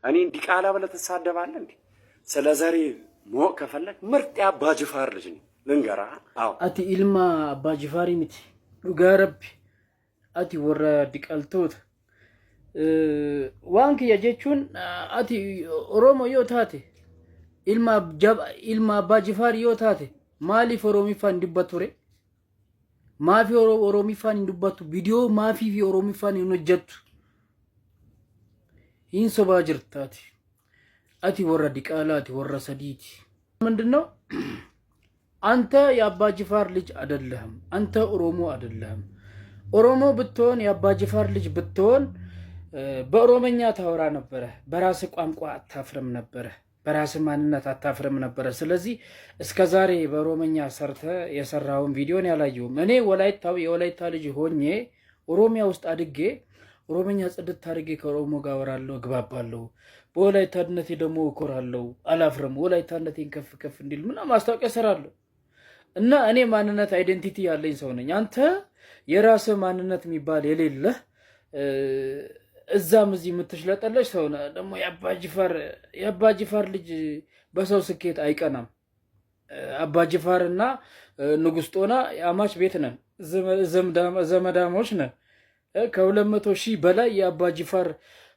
እኔ ዲቃላ ብለህ ትሳደባለህ እንዴ? ስለ ዘሬ ሞቅ ከፈለግ ምርጥ አባ ጅፋር ልጅ ነኝ ልንገርህ። አዎ አቲ ኢልማ አባ ጅፋሪ ምት ዱጋ ረቢ አቲ ወራ ዲቃልቶት ዋንክ የጀቹን አቲ ኦሮሞ ዮታቴ ኢልማ አባ ጅፋሪ ዮታቴ ማሊፍ ኦሮሚፋን እንዲበቱሬ ማፊ ኦሮሚፋን እንዲበቱ ቪዲዮ ማፊ ኦሮሚፋን ይነጀቱ ኢንሶባ ጅርታቲ አቲ ወራ ዲቃላ አቲ ወራ ሰዲቲ ምንድነው? አንተ የአባ ጅፋር ልጅ አይደለህም። አንተ ኦሮሞ አይደለህም። ኦሮሞ ብትሆን የአባ ጅፋር ልጅ ብትሆን በኦሮመኛ ታወራ ነበረ። በራስ ቋንቋ አታፍርም ነበረ። በራስ ማንነት አታፍርም ነበረ። ስለዚህ እስከዛሬ በኦሮመኛ ሰርተ የሰራውን ቪዲዮን ያላየሁም። እኔ የወላይታ ልጅ ሆኜ ኦሮሚያ ውስጥ አድጌ ኦሮመኛ ጽድት አድርጌ ከኦሮሞ ጋር አወራለሁ፣ እግባባለሁ። በወላይታነቴ ደግሞ እኮራለሁ፣ አላፍርም። ወላይታነቴን ከፍ ከፍ እንዲል ምናምን ማስታወቂያ እሰራለሁ። እና እኔ ማንነት አይዴንቲቲ ያለኝ ሰው ነኝ። አንተ የራስህ ማንነት የሚባል የሌለህ እዛም እዚህ የምትሽለጠለሽ ሰው ነህ። ደግሞ የአባ ጅፋር ልጅ በሰው ስኬት አይቀናም። አባ ጅፋርና ንጉስ ጦና የአማች ቤት ነን፣ ዘመዳሞች ነን። ከ200,000 በላይ የአባ ጅፋር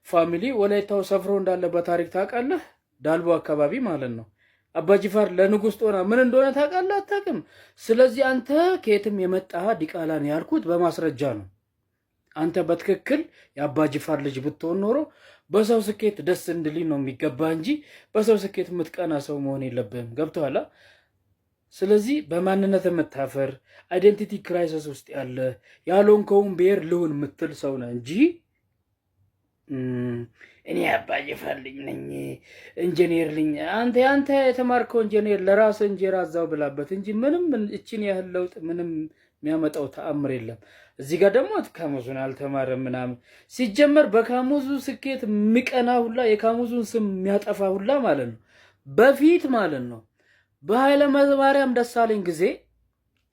ፋሚሊ ወላይታው ሰፍሮ እንዳለ በታሪክ ታውቃለህ? ዳልቦ አካባቢ ማለት ነው። አባ ጅፋር ለንጉስ ጦና ምን እንደሆነ ታውቃለህ? አታውቅም። ስለዚህ አንተ ከየትም የመጣ ዲቃላ ነው ያልኩት በማስረጃ ነው። አንተ በትክክል የአባ ጅፋር ልጅ ብትሆን ኖሮ በሰው ስኬት ደስ እንድልኝ ነው የሚገባ እንጂ በሰው ስኬት የምትቀና ሰው መሆን የለብህም። ገብቶሃል? ስለዚህ በማንነት የምታፈር አይዴንቲቲ ክራይሲስ ውስጥ ያለ ያልሆንከውን ብሔር ልሁን የምትል ሰው ነህ እንጂ እኔ አባ ጅፋር ልጅ ነኝ ኢንጂነር ልኝ አንተ የተማርከው ኢንጂነር ለራስ እንጀራ አዛው ብላበት እንጂ ምንም እቺን ያህል ለውጥ ምንም የሚያመጣው ተአምር የለም። እዚህ ጋር ደግሞ ካሙዙን አልተማረም ምናምን ሲጀመር በካሙዙ ስኬት የሚቀና ሁላ የካሙዙን ስም የሚያጠፋ ሁላ ማለት ነው በፊት ማለት ነው በኃይለ ማርያም ደሳለኝ ጊዜ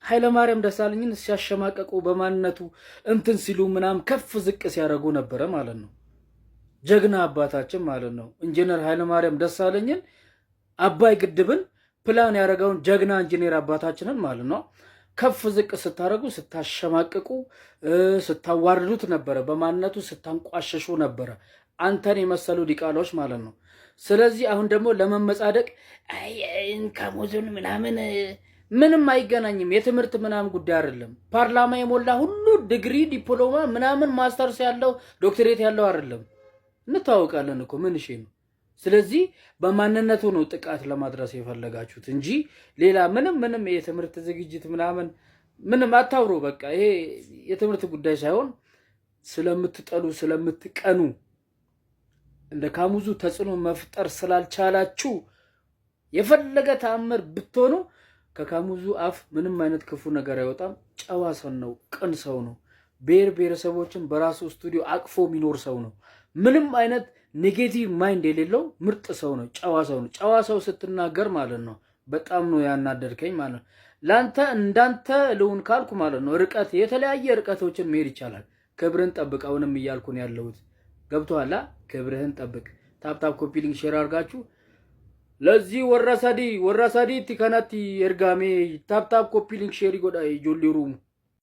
ኃይለ ማርያም ደሳለኝን ሲያሸማቀቁ በማንነቱ እንትን ሲሉ ምናምን ከፍ ዝቅ ሲያደርጉ ነበረ ማለት ነው። ጀግና አባታችን ማለት ነው ኢንጂነር ኃይለ ማርያም ደሳለኝን አባይ ግድብን ፕላን ያደረገውን ጀግና ኢንጂነር አባታችንን ማለት ነው ከፍ ዝቅ ስታደርጉ ስታሸማቀቁ ስታዋርዱት ነበረ። በማንነቱ ስታንቋሸሹ ነበረ አንተን የመሰሉ ዲቃሎች ማለት ነው። ስለዚህ አሁን ደግሞ ለመመጻደቅ ካሙዙን ምንም አይገናኝም። የትምህርት ምናምን ጉዳይ አይደለም። ፓርላማ የሞላ ሁሉ ዲግሪ ዲፕሎማ ምናምን ማስተርስ ያለው ዶክተሬት ያለው አይደለም። እንታወቃለን እኮ ምን እሺ ነው። ስለዚህ በማንነቱ ነው ጥቃት ለማድረስ የፈለጋችሁት እንጂ ሌላ ምንም የትምህርት ዝግጅት ምንም አታውሩ። በቃ ይሄ የትምህርት ጉዳይ ሳይሆን ስለምትጠሉ ስለምትቀኑ እንደ ካሙዙ ተጽዕኖ መፍጠር ስላልቻላችሁ የፈለገ ተአምር ብትሆኑ ከካሙዙ አፍ ምንም አይነት ክፉ ነገር አይወጣም። ጨዋ ሰው ነው፣ ቅን ሰው ነው። ብሔረሰቦችን በራሱ ስቱዲዮ አቅፎ የሚኖር ሰው ነው። ምንም አይነት ኔጌቲቭ ማይንድ የሌለው ምርጥ ሰው ነው። ጨዋ ሰው ነው። ጨዋ ሰው ስትናገር ማለት ነው በጣም ነው ያናደርከኝ ማለት ነው። ላንተ እንዳንተ ልሁን ካልኩ ማለት ነው ርቀት የተለያየ ርቀቶችን መሄድ ይቻላል። ክብርን ጠብቅ። አሁንም እያልኩ ነው ያለሁት። ገብቶሃል? ክብርህን ጠብቅ። ታፕታፕ ኮፒ ሊንክ ሼር አድርጋችሁ ለዚህ ወራሳዲ ቲከናቲ ኤርጋሜ ታፕታፕ ኮፒ ሊንክ ሼር ይጎዳ ጆሊሩም